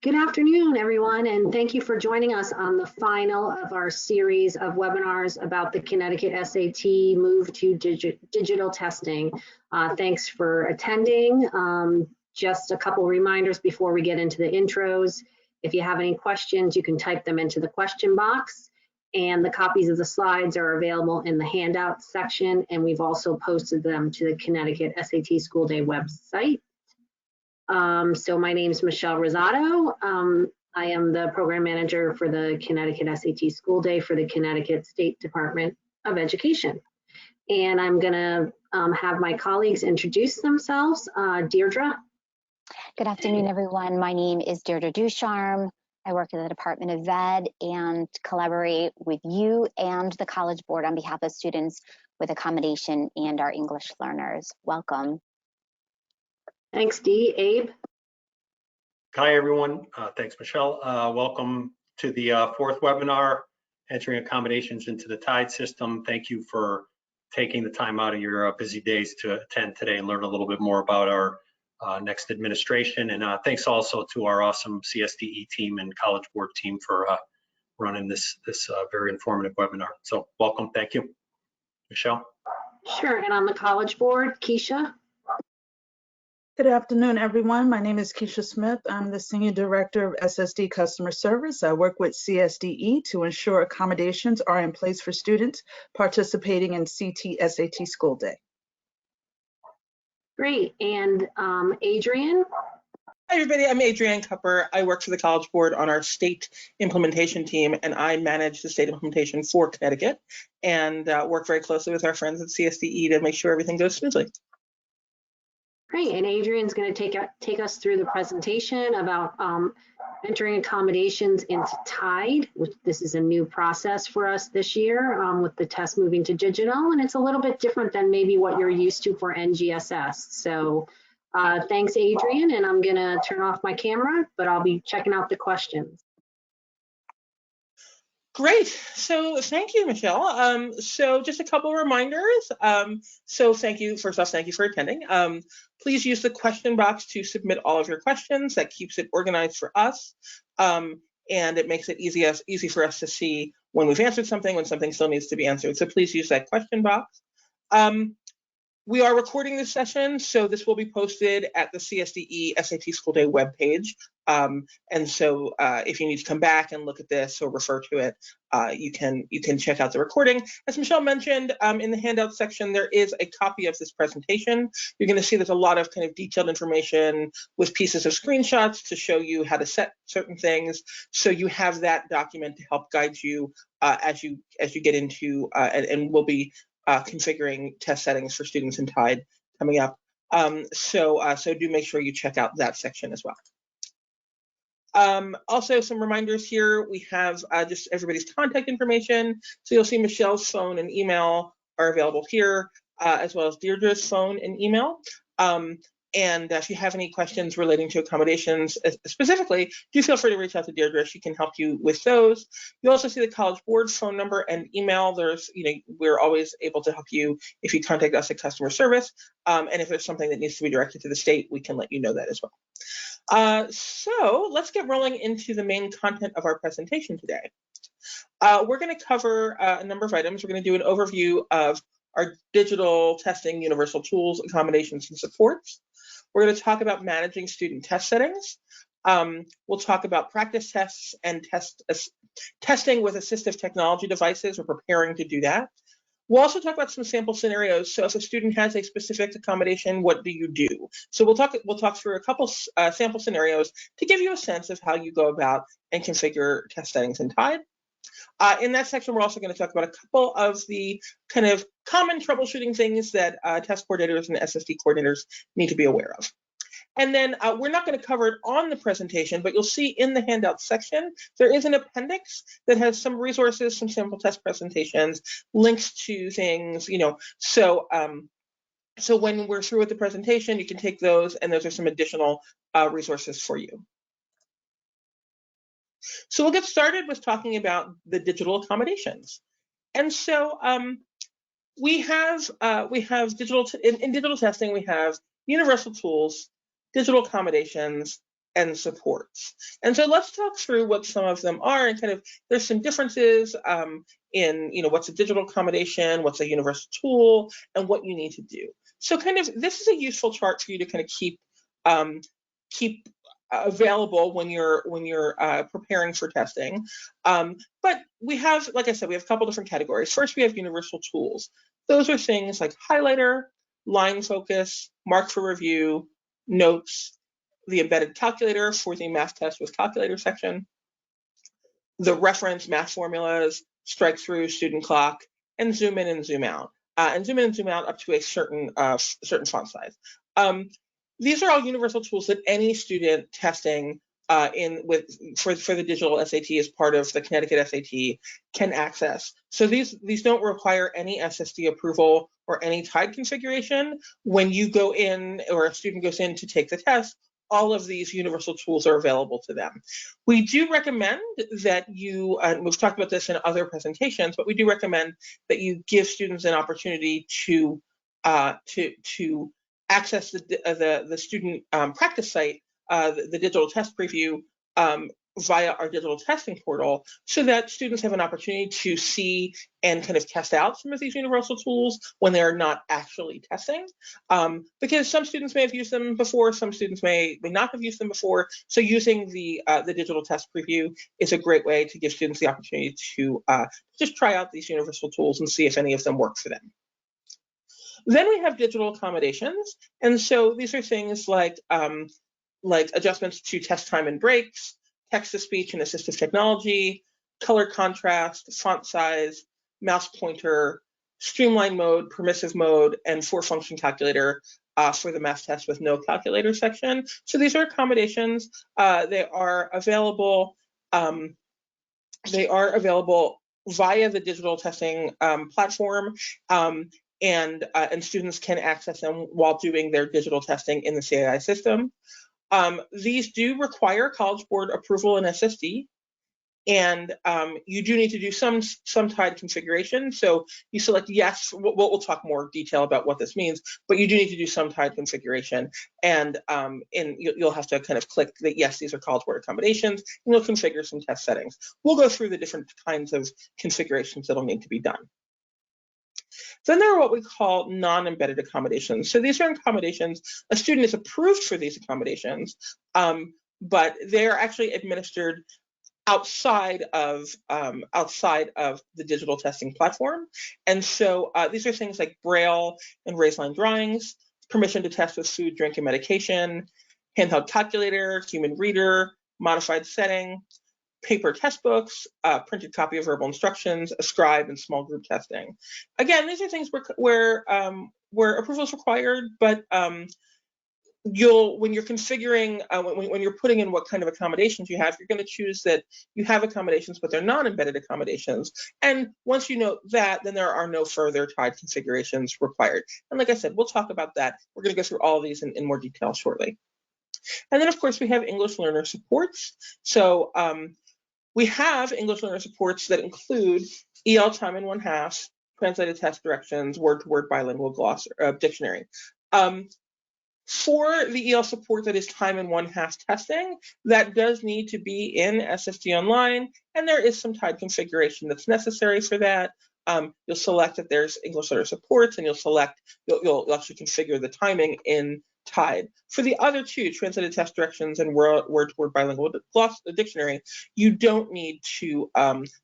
Good afternoon, everyone, and thank you for joining us on the final of our series of webinars about the Connecticut SAT Move to Digital Testing. Thanks for attending. Just a couple reminders before we get into the intros. If you have any questions, you can type them into the question box, and the copies of the slides are available in the handouts section, and we've also posted them to the Connecticut SAT School Day website. So my name is Michelle Rosado. I am the program manager for the Connecticut SAT School Day for the Connecticut State Department of Education. And I'm gonna have my colleagues introduce themselves. Deirdre. Good afternoon, everyone. My name is Deirdre Ducharme. I work at the Department of Ed and collaborate with you and the College Board on behalf of students with accommodation and our English learners. Welcome. Thanks, Dee. Abe. Hi, everyone. Thanks, Michelle. Welcome to the fourth webinar, Entering Accommodations into the TIDE System. Thank you for taking the time out of your busy days to attend today and learn a little bit more about our next administration. And thanks also to our awesome CSDE team and College Board team for running this very informative webinar. So welcome. Thank you. Michelle. Sure. And on the College Board, Keisha. Good afternoon, everyone. My name is Keisha Smith. I'm the Senior Director of SSD Customer Service. I work with CSDE to ensure accommodations are in place for students participating in CT-SAT School Day. Great. And Adrienne? Hi, everybody. I'm Adrienne Cupper. I work for the College Board on our state implementation team, and I manage the state implementation for Connecticut and work very closely with our friends at CSDE to make sure everything goes smoothly. Great, and Adrienne's going to take us through the presentation about entering accommodations into TIDE, which this is a new process for us this year with the test moving to digital, and it's a little bit different than maybe what you're used to for NGSS. So thanks, Adrienne, and I'm going to turn off my camera, but I'll be checking out the questions. Great. So thank you, Michelle. So just a couple of reminders. So thank you. First off, thank you for attending. Please use the question box to submit all of your questions. That keeps it organized for us. And it makes it easy for us to see when we've answered something, when something still needs to be answered. So please use that question box. We are recording this session, so this will be posted at the CSDE SAT School Day webpage. And so if you need to come back and look at this or refer to it, you can check out the recording. As Michelle mentioned, in the handout section, there is a copy of this presentation. You're going to see there's a lot of kind of detailed information with pieces of screenshots to show you how to set certain things. So you have that document to help guide you as you get into and we'll be configuring test settings for students in TIDE coming up. So do make sure you check out that section as well. Also, some reminders here. We have just everybody's contact information. So you'll see Michelle's phone and email are available here, as well as Deirdre's phone and email. And if you have any questions relating to accommodations specifically, do feel free to reach out to Deirdre. She can help you with those. You also see the College Board phone number and email. There's, we're always able to help you if you contact us at customer service. And if there's something that needs to be directed to the state, we can let you know that as well. So let's get rolling into the main content of our presentation today. We're going to cover a number of items. We're going to do an overview of our digital testing universal tools, accommodations, and supports. We're going to talk about managing student test settings. We'll talk about practice tests and testing with assistive technology devices. We're preparing to do that. We'll also talk about some sample scenarios. So if a student has a specific accommodation, what do you do? So we'll talk through a couple sample scenarios to give you a sense of how you go about and configure test settings in TIDE. In that section, we're also going to talk about a couple of the kind of common troubleshooting things that test coordinators and SSD coordinators need to be aware of. And then we're not going to cover it on the presentation, but you'll see in the handout section, there is an appendix that has some resources, some sample test presentations, links to things, So when we're through with the presentation, you can take those, and those are some additional resources for you. So we'll get started with talking about the digital accommodations. And so we have digital, in digital testing, we have universal tools, digital accommodations, and supports. And so let's talk through what some of them are, and kind of there's some differences in, what's a digital accommodation, what's a universal tool, and what you need to do. So kind of this is a useful chart for you to kind of keep available when you're preparing for testing. But we have, like I said, we have a couple different categories. First, we have universal tools. Those are things like highlighter, line focus, mark for review, notes, the embedded calculator for the math test with calculator section, the reference math formulas, strike through, student clock, and zoom in and zoom out. And zoom in and zoom out up to a certain font size. These are all universal tools that any student testing for the digital SAT as part of the Connecticut SAT can access. So these don't require any SSD approval or any TIDE configuration. When you go in, or a student goes in to take the test, all of these universal tools are available to them. We do recommend that you, and we've talked about this in other presentations, but we do recommend that you give students an opportunity to access the student practice site, the digital test preview, via our digital testing portal, so that students have an opportunity to see and kind of test out some of these universal tools when they're not actually testing. Because some students may have used them before, some students may not have used them before. So using the digital test preview is a great way to give students the opportunity to just try out these universal tools and see if any of them work for them. Then we have digital accommodations. And so these are things like adjustments to test time and breaks, text-to-speech and assistive technology, color contrast, font size, mouse pointer, streamline mode, permissive mode, and four-function calculator for the math test with no calculator section. So these are accommodations. They are available via the digital testing platform, and students can access them while doing their digital testing in the CAI system. These do require College Board approval and SSD, and you do need to do some TIDE configuration. So you select yes. We'll talk more detail about what this means, but you do need to do some TIDE configuration, and you'll have to kind of click that yes, these are College Board accommodations, and you'll configure some test settings. We'll go through the different kinds of configurations that'll need to be done. Then there are what we call non-embedded accommodations. So these are accommodations, a student is approved for these accommodations, but they're actually administered outside of the digital testing platform. And so these are things like Braille and raised line drawings, permission to test with food, drink, and medication, handheld calculator, human reader, modified setting, paper test books, printed copy of verbal instructions, a scribe, and small group testing. Again, these are things where approval is required, but when you're configuring, when you're putting in what kind of accommodations you have, you're going to choose that you have accommodations, but they're non-embedded accommodations. And once you know that, then there are no further TIDE configurations required. And like I said, we'll talk about that. We're going to go through all of these in more detail shortly. And then, of course, we have English learner supports. So we have English learner supports that include EL time in 1/2, translated test directions, word-to-word bilingual glossary, dictionary. For the EL support that is time in 1/2 testing, that does need to be in SSD Online, and there is some TIDE configuration that's necessary for that. You'll select that there's English learner supports, and you'll actually configure the timing in TIDE. For the other two, translated test directions and word-to-word bilingual dictionary, you don't need to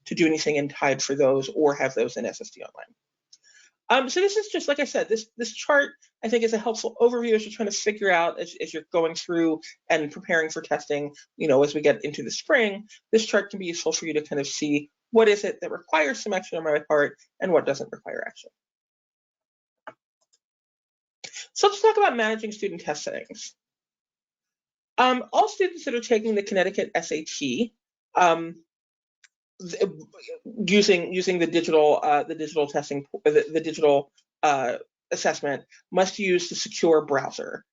do anything in TIDE for those or have those in SSD Online. So this is just, like I said, this chart I think is a helpful overview as you're trying to figure out as you're going through and preparing for testing, as we get into the spring. This chart can be useful for you to kind of see what is it that requires some action on my part and what doesn't require action. So let's talk about managing student test settings. All students that are taking the Connecticut SAT, using the digital testing, the digital assessment, must use the secure browser.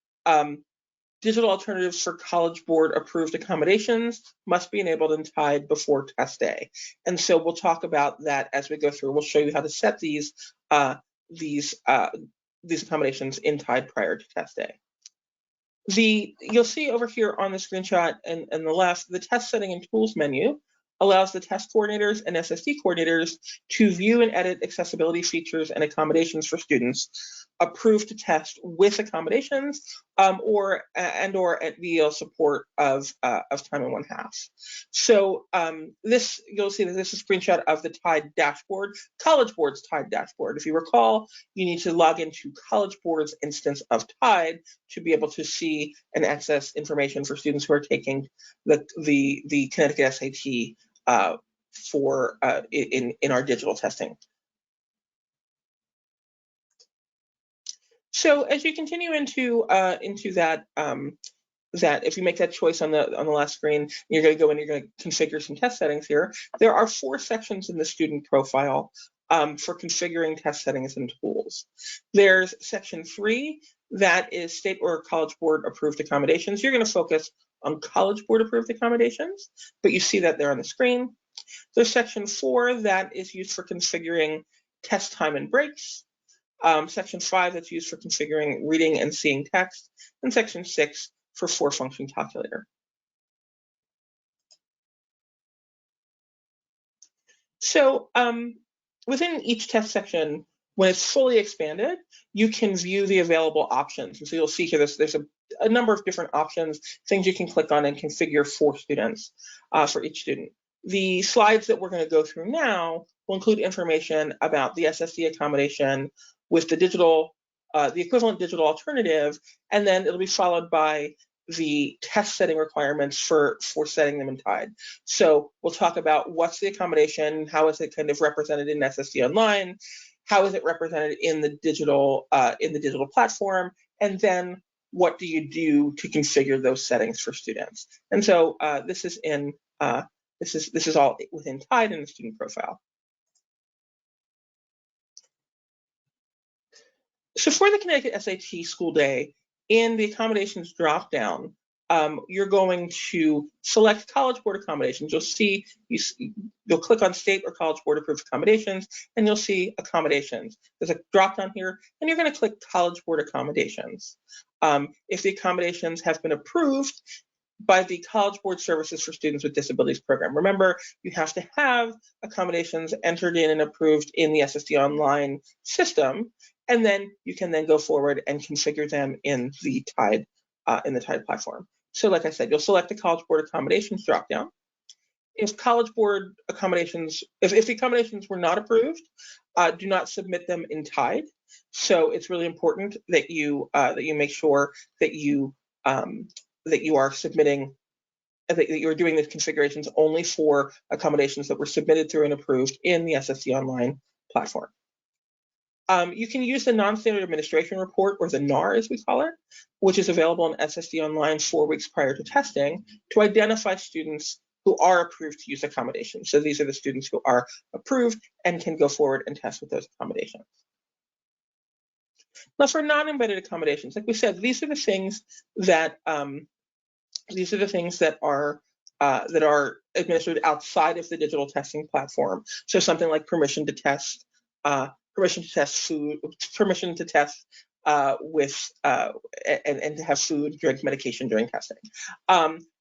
Digital alternatives for College Board approved accommodations must be enabled in TIDE before test day. And so we'll talk about that as we go through. We'll show you how to set these accommodations in TIDE prior to test day. You'll see over here on the screenshot and the left, the test setting and tools menu allows the test coordinators and SSD coordinators to view and edit accessibility features and accommodations for students approved to test with accommodations or at VEL support of time in 1/2. So this, you'll see that this is a screenshot of the TIDE dashboard, College Board's TIDE dashboard. If you recall, you need to log into College Board's instance of TIDE to be able to see and access information for students who are taking the Connecticut SAT in our digital testing. So as you continue into that, if you make that choice on the last screen, you're going to go in, you're going to configure some test settings here. There are 4 sections in the student profile for configuring test settings and tools. There's section 3, that is state or College Board approved accommodations. You're going to focus on College Board approved accommodations, but you see that there on the screen. There's section 4, that is used for configuring test time and breaks. Section 5, that's used for configuring reading and seeing text, and section 6 for 4-function calculator. So within each test section, when it's fully expanded, you can view the available options. And so you'll see here there's a number of different options, things you can click on and configure for students, for each student. The slides that we're going to go through now will include information about the SSD accommodation with the digital, the equivalent digital alternative, and then it'll be followed by the test setting requirements for setting them in TIDE. So we'll talk about what's the accommodation, how is it kind of represented in SSD Online, how is it represented in the digital platform, and then what do you do to configure those settings for students. And so this is all within TIDE in the student profile. So for the Connecticut SAT school day, in the accommodations dropdown, you're going to select College Board accommodations. You'll see, you'll click on state or College Board approved accommodations, and you'll see accommodations. There's a dropdown here, and you're going to click College Board accommodations. If the accommodations have been approved by the College Board Services for Students with Disabilities program. Remember, you have to have accommodations entered in and approved in the SSD Online system, and then you can then go forward and configure them in the TIDE platform. So like I said, you'll select the College Board accommodations dropdown. If College Board accommodations, if the accommodations were not approved, do not submit them in TIDE. So it's really important that you make sure that you are submitting, that you're doing the configurations only for accommodations that were submitted through and approved in the SSD Online platform. You can use the non-standard administration report, or the NAR as we call it, which is available in SSD Online 4 weeks prior to testing, to identify students who are approved to use accommodations. So these are the students who are approved and can go forward and test with those accommodations. Now for non-embedded accommodations, like we said, these are the things that are administered outside of the digital testing platform. So something like permission to test food, permission to test and to have food, drink, medication during testing.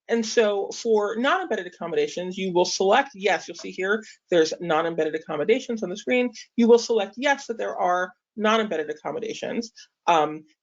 And so for non-embedded accommodations, you will select yes. You'll see here there's non-embedded accommodations on the screen. You will select yes that there are non-embedded accommodations.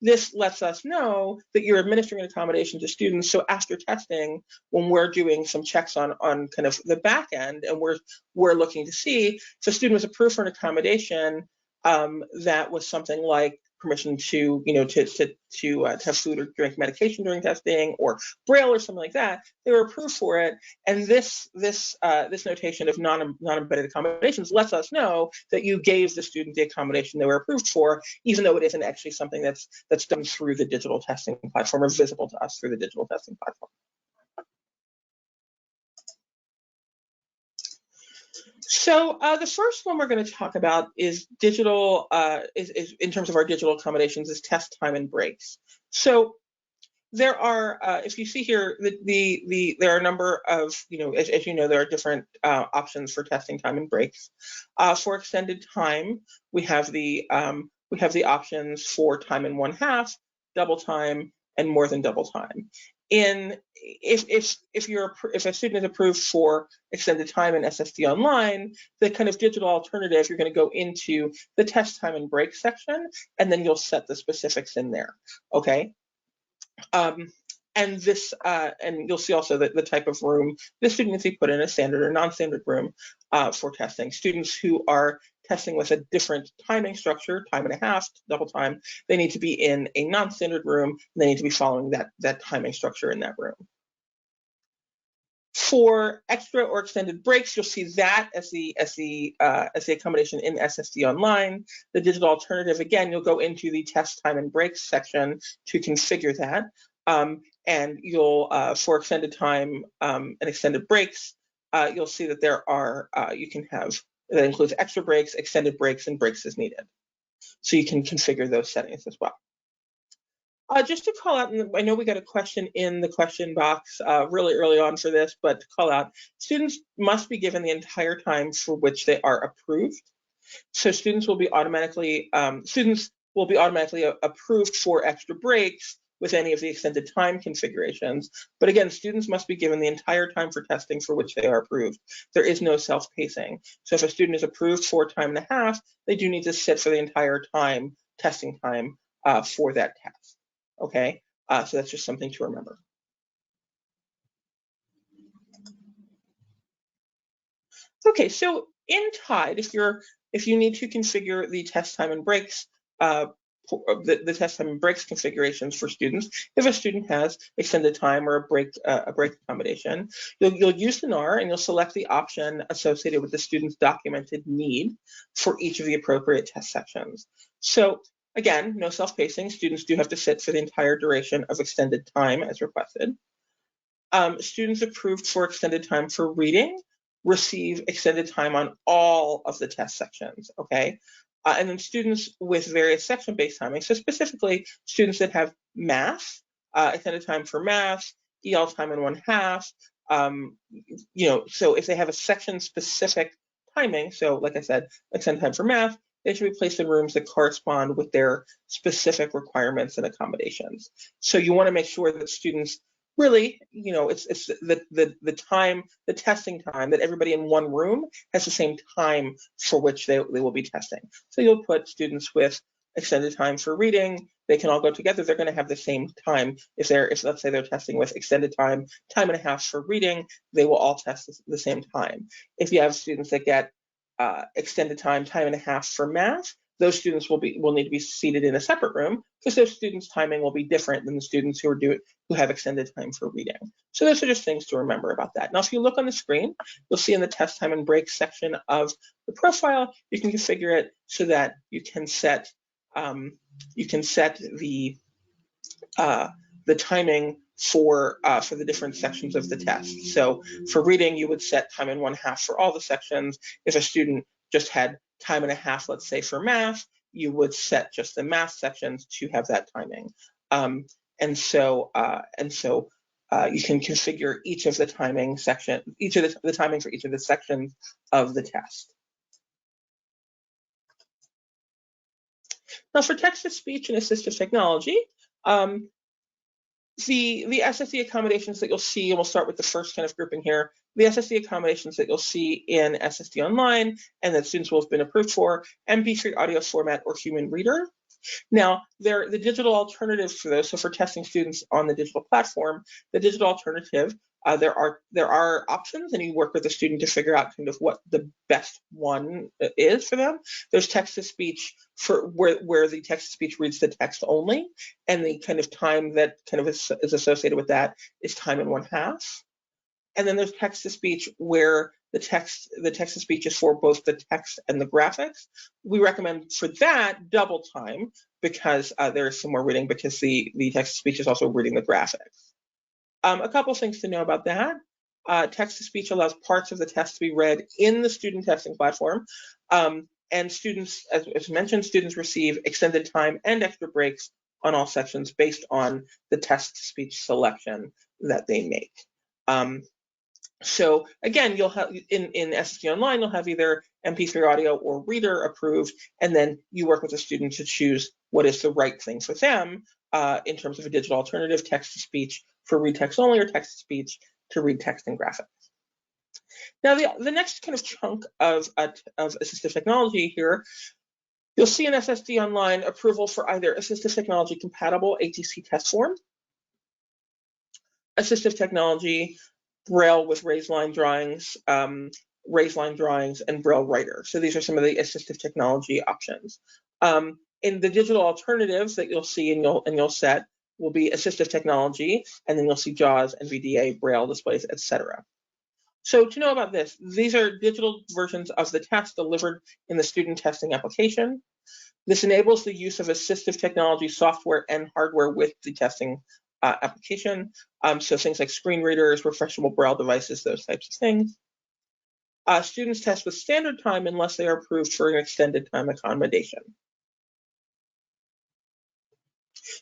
This lets us know that you're administering an accommodation to students. So after testing, when we're doing some checks on kind of the back end, and we're looking to see if a student was approved for an accommodation that was something like permission to have food or drink medication during testing, or Braille or something like that, they were approved for it. And this notation of non-embedded accommodations lets us know that you gave the student the accommodation they were approved for, even though it isn't actually something that's done through the digital testing platform or visible to us through the digital testing platform. So the first one we're going to talk about is digital, is in terms of our digital accommodations, is test time and breaks. So there are, if you see here, there are a number of, as you know, there are different options for testing time and breaks. For extended time, we have the options for time in 1/2, double time, and more than double time. If a student is approved for extended time in SSD Online, the kind of digital alternative, you're going to go into the test time and break section, and then you'll set the specifics in there. Okay. And you'll see also that the type of room the student needs to be put in, a standard or non-standard room for testing. Students who are testing with a different timing structure, time and a half, double time, they need to be in a non-standard room, and they need to be following that timing structure in that room. For extra or extended breaks, you'll see that as the accommodation in SSD Online. The digital alternative, again, you'll go into the test time and breaks section to configure that. And you'll, for extended time and extended breaks, you'll see that there are, you can have, that includes extra breaks, extended breaks, and breaks as needed. So you can configure those settings as well. Just to call out, and I know we got a question in the question box really early on for this, but to call out, students must be given the entire time for which they are approved. So students will be automatically approved for extra breaks with any of the extended time configurations. But again, students must be given the entire time for testing for which they are approved. There is no self-pacing. So if a student is approved for time and a half, they do need to sit for the entire time, testing time for that test. Okay, so that's just something to remember. Okay, so in TIDE, if you need to configure the test time and breaks, the test time and breaks configurations for students, if a student has extended time or a break accommodation, you'll use the NAR and you'll select the option associated with the student's documented need for each of the appropriate test sections. So again, no self-pacing. Students do have to sit for the entire duration of extended time as requested. Students approved for extended time for reading receive extended time on all of the test sections, okay? And then students with various section-based timing, so specifically students that have math, extended time for math, EL time and 1/2, so if they have a section-specific timing, so like I said, extended time for math, they should be placed in rooms that correspond with their specific requirements and accommodations. So you want to make sure that students really, it's the time, the testing time, that everybody in one room has the same time for which they will be testing. So you'll put students with extended time for reading, they can all go together, they're going to have the same time. If let's say they're testing with extended time, time and a half for reading, they will all test the same time. If you have students that get extended time, time and a half for math, those students will need to be seated in a separate room because those students' timing will be different than the students who have extended time for reading. So those are just things to remember about that. Now, if you look on the screen, you'll see in the test time and break section of the profile, you can configure it so that you can set the timing for the different sections of the test. So for reading, you would set time and 1/2 for all the sections. If a student just had time and a half, let's say for math, you would set just the math sections to have that timing. And so you can configure each of the timing section, the timing for each of the sections of the test. Now for text-to-speech and assistive technology, the SSD accommodations that you'll see, and we'll start with the first kind of grouping here, the SSD accommodations that you'll see in SSD Online and that students will have been approved for, MP3 audio format or human reader. Now, the digital alternative for those, so for testing students on the digital platform, the digital alternative, there are options, and you work with the student to figure out kind of what the best one is for them. There's text-to-speech for where the text-to-speech reads the text only, and the kind of time that kind of is associated with that is time and 1/2. And then there's text-to-speech where the text-to-speech is for both the text and the graphics. We recommend for that double time because there is some more reading because the text-to-speech is also reading the graphics. A couple things to know about that. Text-to-speech allows parts of the test to be read in the student testing platform. And students, as mentioned, students receive extended time and extra breaks on all sections based on the text-to-speech selection that they make. So again, you'll have in SSD Online, you'll have either MP3 audio or reader approved, and then you work with the student to choose what is the right thing for them in terms of a digital alternative, text-to-speech for read text only, or text-to-speech to read text and graphics. Now, the next kind of chunk of assistive technology here, you'll see in SSD Online approval for either assistive technology compatible ATC test form, assistive technology, Braille with raised line drawings, and Braille writer. So these are some of the assistive technology options. In the digital alternatives that you'll see and you'll set will be assistive technology, and then you'll see JAWS, NVDA, Braille displays, etc. So to know about this, these are digital versions of the test delivered in the student testing application. This enables the use of assistive technology software and hardware with the testing application. So things like screen readers, refreshable Braille devices, those types of things. Students test with standard time unless they are approved for an extended time accommodation.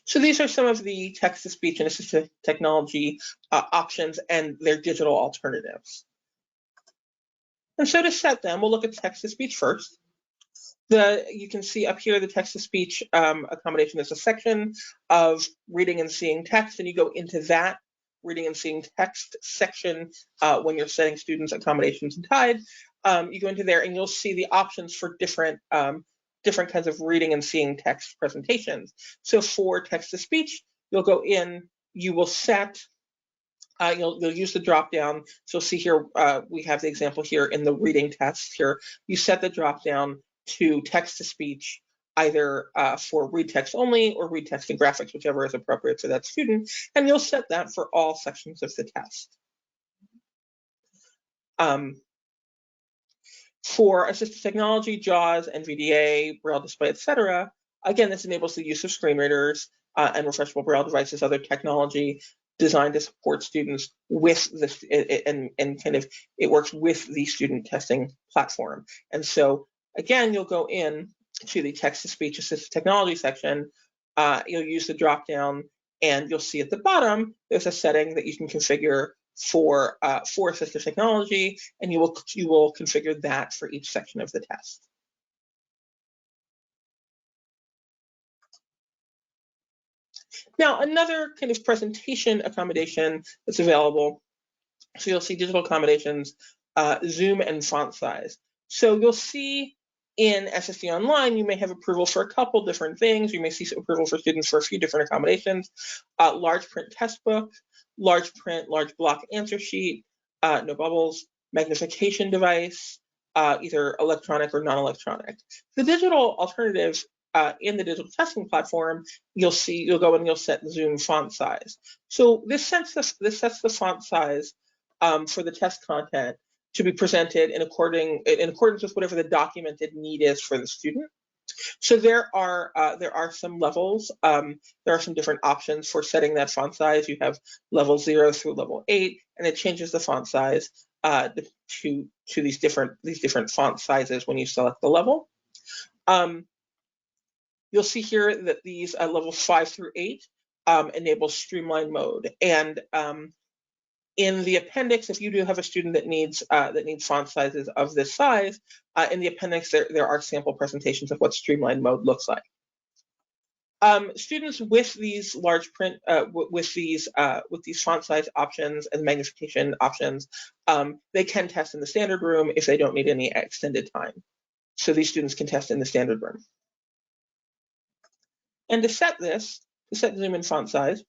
So these are some of the text-to-speech and assistive technology options and their digital alternatives. And so to set them, we'll look at text-to-speech first. You can see up here the text-to-speech accommodation. There's a section of reading and seeing text, and you go into that reading and seeing text section when you're setting students' accommodations in TIDE. You go into there and you'll see the options for different kinds of reading and seeing text presentations. So for text-to-speech, you'll go in, you will set, you'll use the drop down. So see here, we have the example here in the reading test here. You set the drop down to text-to-speech, either for read text only or read text and graphics, whichever is appropriate for that student, and you'll set that for all sections of the test. For assistive technology, JAWS, NVDA, Braille display, etc., again, this enables the use of screen readers and refreshable Braille devices, other technology designed to support students with this, and kind of it works with the student testing platform. And so again, you'll go in to the text-to-speech assistive technology section, you'll use the drop down, and you'll see at the bottom there's a setting that you can configure for assistive technology, and you will configure that for each section of the test. Now, another kind of presentation accommodation that's available, so you'll see digital accommodations, zoom and font size. So you'll see in SSD Online, you may have approval for a couple different things. You may see approval for students for a few different accommodations. Large print test book, large print, large block answer sheet, no bubbles, magnification device, either electronic or non-electronic. The digital alternative in the digital testing platform, you'll go and you'll set zoom font size. So this sets the font size for the test content to be presented in accordance with whatever the documented need is for the student. So there are some levels. There are some different options for setting that font size. You have level 0 through level 8, and it changes the font size to these different font sizes when you select the level. You'll see here that these levels 5 through 8 enable streamline mode, and in the appendix, if you do have a student that needs font sizes of this size, in the appendix there are sample presentations of what streamlined mode looks like. Students with these large print, with these font size options and magnification options, they can test in the standard room if they don't need any extended time. So these students can test in the standard room. And to set zoom and font size,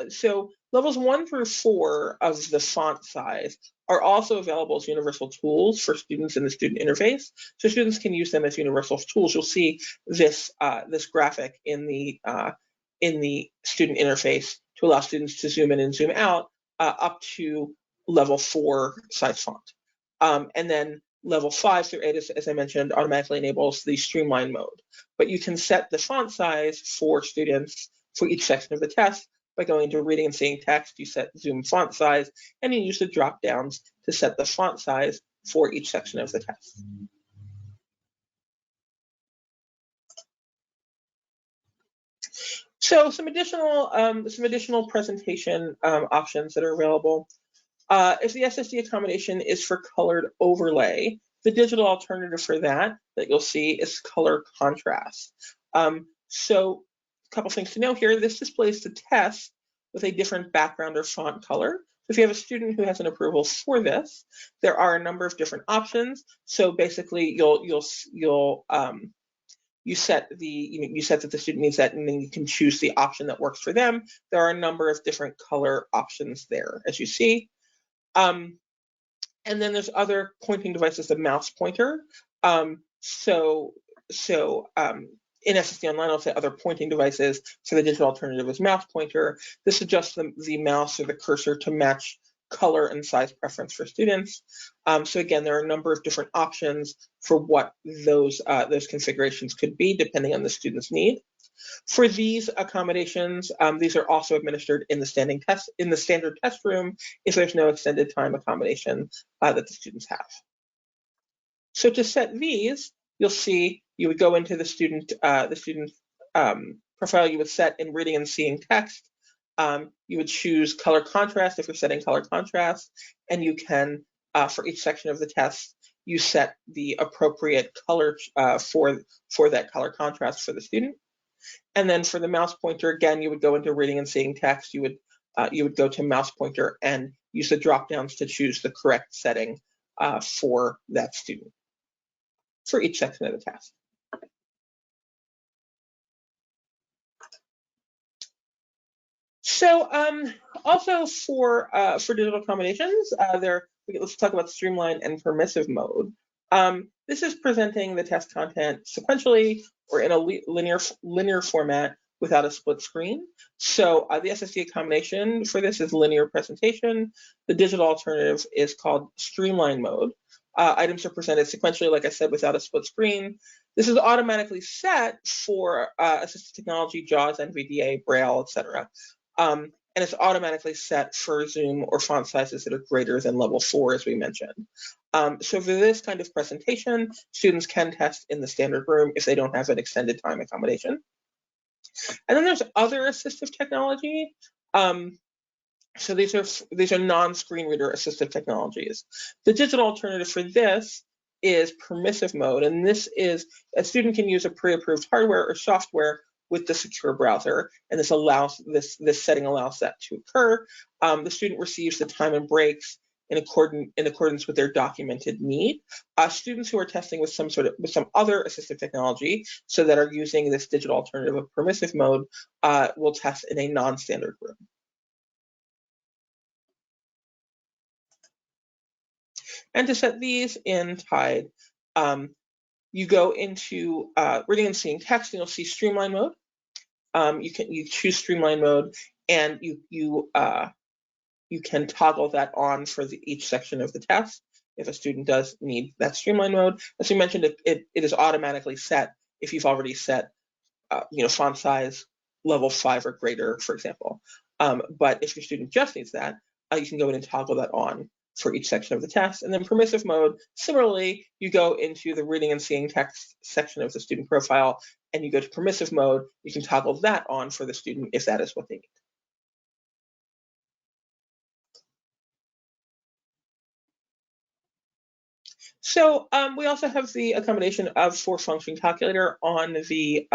so levels 1 through 4 of the font size are also available as universal tools for students in the student interface. So students can use them as universal tools. You'll see this graphic in the student interface to allow students to zoom in and zoom out up to level 4 size font. And then level 5 through 8, as I mentioned, automatically enables the streamline mode. But you can set the font size for students for each section of the test by going to reading and seeing text. You set zoom font size, and you use the drop downs to set the font size for each section of the test. So some additional presentation options that are available. If the SSD accommodation is for colored overlay, the digital alternative for that you'll see is color contrast. So couple things to know here. This displays the test with a different background or font color. So if you have a student who has an approval for this, there are a number of different options. So basically, you set that the student needs that, and then you can choose the option that works for them. There are a number of different color options there, as you see. And then there's other pointing devices, the mouse pointer. In SSD Online, I'll say other pointing devices. So the digital alternative is mouse pointer. This adjusts the mouse or the cursor to match color and size preference for students. So again, there are a number of different options for what those configurations could be, depending on the student's need. For these accommodations, these are also administered in the standard test room if there's no extended time accommodation that the students have. So to set these, you'll see you would go into the student profile you would set in reading and seeing text. You would choose color contrast if you're setting color contrast, and you can, for each section of the test, you set the appropriate color for that color contrast for the student. And then for the mouse pointer, again, you would go into reading and seeing text. You would go to mouse pointer and use the drop downs to choose the correct setting for that student for each section of the test. So also for digital accommodations, let's talk about streamline and permissive mode. This is presenting the test content sequentially or in a linear format without a split screen. So the SSD accommodation for this is linear presentation. The digital alternative is called streamline mode. Items are presented sequentially, like I said, without a split screen. This is automatically set for assistive technology, JAWS, NVDA, Braille, etc. And it's automatically set for Zoom or font sizes that are greater than level 4, as we mentioned. So for this kind of presentation, students can test in the standard room if they don't have an extended time accommodation. And then there's other assistive technology. So these are non-screen reader assistive technologies. The digital alternative for this is permissive mode, and this is a student can use a pre-approved hardware or software with the secure browser, and this setting allows that to occur. The student receives the time and breaks in accordance with their documented need. Students who are testing with some other assistive technology, so that are using this digital alternative of permissive mode, will test in a non-standard room. And to set these in TIDE, you go into reading and seeing text, and you'll see streamline mode. You choose streamline mode, and you can toggle that on for each section of the test if a student does need that streamline mode. As we mentioned, it is automatically set if you've already set font size level 5 or greater, for example. But if your student just needs that, you can go in and toggle that on for each section of the test. And then permissive mode, similarly, you go into the reading and seeing text section of the student profile, and you go to permissive mode. You can toggle that on for the student if that is what they need. So we also have the accommodation of four-function calculator on the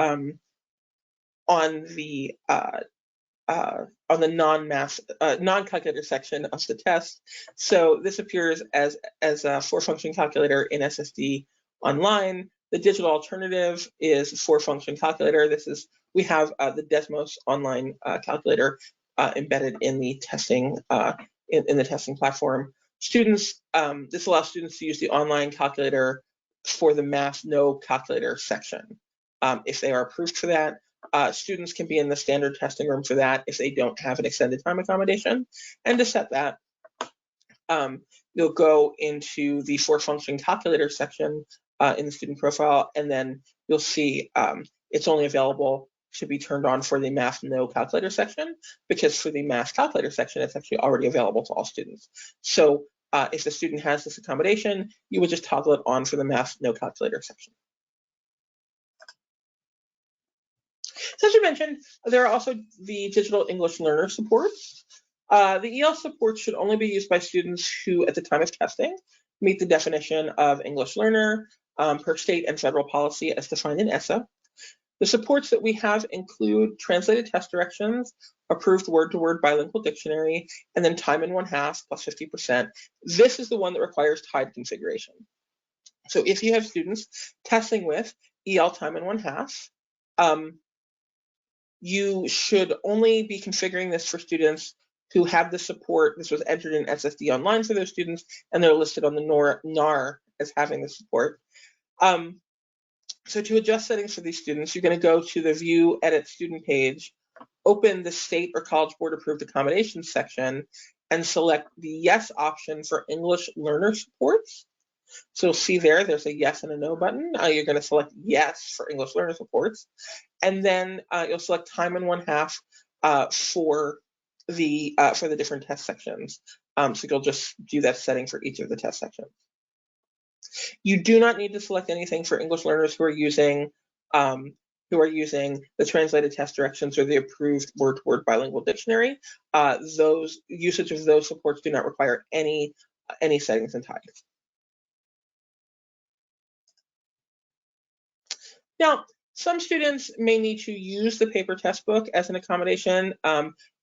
non-calculator section of the test. So this appears as a four-function calculator in SSD Online. The digital alternative is four-function calculator. We have the Desmos online calculator embedded in the testing in the testing platform. This allows students to use the online calculator for the Math No Calculator section if they are approved for that. Students can be in the standard testing room for that if they don't have an extended time accommodation. And to set that, you'll go into the four-function calculator section in the student profile, and then you'll see it's only available to be turned on for the Math No Calculator section, because for the Math Calculator section, it's actually already available to all students. So if the student has this accommodation, you would just toggle it on for the Math No Calculator section. So as you mentioned, there are also the digital English learner supports. The EL support should only be used by students who, at the time of testing, meet the definition of English learner per state and federal policy as defined in ESSA. The supports that we have include translated test directions, approved word-to-word bilingual dictionary, and then time in 1/2 plus 50%. This is the one that requires tied configuration. So if you have students testing with EL time in 1/2, you should only be configuring this for students who have the support. This was entered in SSD Online for those students, and they're listed on the NAR as having the support. So to adjust settings for these students, you're going to go to the View Edit Student page, open the State or College Board Approved Accommodations section, and select the Yes option for English learner supports. So you'll see there's a yes and a no button. You're going to select yes for English learner supports, and then you'll select time in 1/2 for the different test sections. So you'll just do that setting for each of the test sections. You do not need to select anything for English learners who are using the translated test directions or the approved word-to-word bilingual dictionary. Those usage of those supports do not require any settings and ties. Now, some students may need to use the paper test book as an accommodation.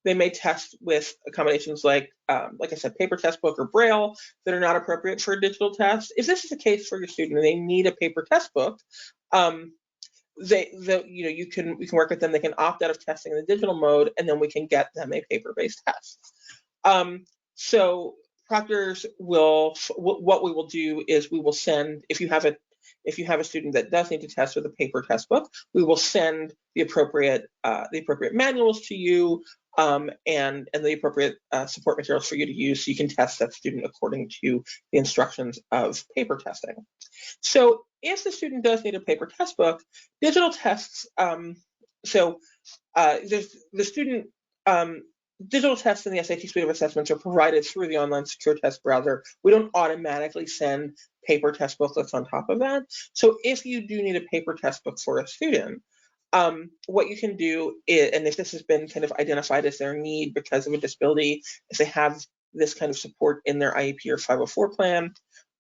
They may test with accommodations like I said, paper test book or Braille that are not appropriate for a digital test. If this is the case for your student and they need a paper test book, we can work with them. They can opt out of testing in the digital mode, and then we can get them a paper-based test. So proctors what we will do is we will send, if you have a student that does need to test with a paper test book, we will send the appropriate manuals to you, and the appropriate support materials for you to use, so you can test that student according to the instructions of paper testing. So if the student does need a paper test book, digital tests, digital tests in the SAT suite of assessments are provided through the online secure test browser. We don't automatically send paper test booklets on top of that. So if you do need a paper test book for a student, what you can do is, and if this has been kind of identified as their need because of a disability, if they have this kind of support in their IEP or 504 plan,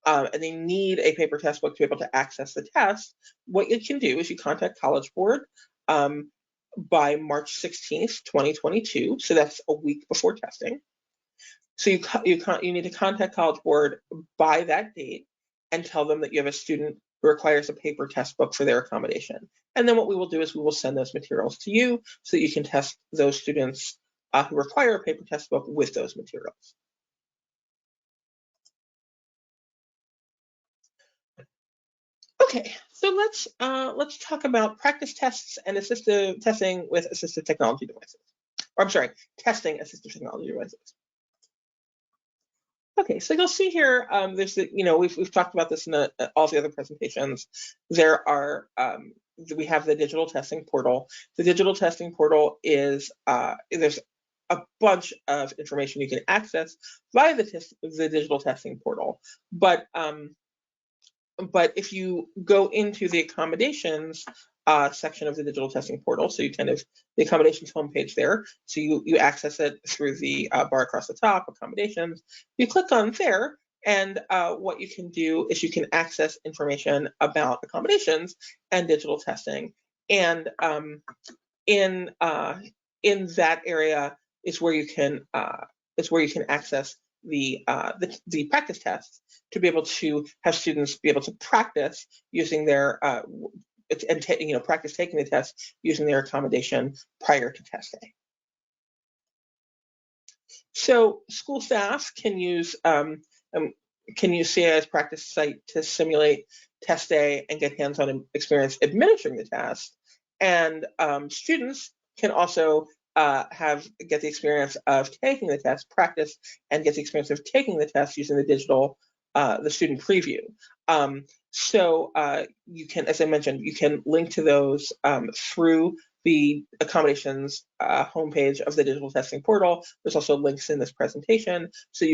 and they need a paper test book to be able to access the test, what you can do is you contact College Board by March 16th, 2022. So that's a week before testing. So you need to contact College Board by that date and tell them that you have a student who requires a paper test book for their accommodation. And then what we will do is we will send those materials to you so that you can test those students who require a paper test book with those materials. Okay, so let's talk about practice tests and assistive testing with assistive technology devices. Or I'm sorry, testing assistive technology devices. Okay, so you'll see here, we've talked about this in all the other presentations. We have the digital testing portal. The digital testing portal is there's a bunch of information you can access via the digital testing portal, but if you go into the accommodations section of the digital testing portal, so the accommodations homepage there, so you access it through the bar across the top, accommodations. You click on there, and what you can do is you can access information about accommodations and digital testing. And in that area is where you can access the practice tests to be able to have students be able to practice using their practice taking the test using their accommodation prior to test day. So school staff can use CAI's practice site to simulate test day and get hands-on experience administering the test, and students can also get the experience of taking the test, practice, and get the experience of taking the test using the digital, the student preview. So you can, as I mentioned, you can link to those through the accommodations homepage of the digital testing portal. There's also links in this presentation, so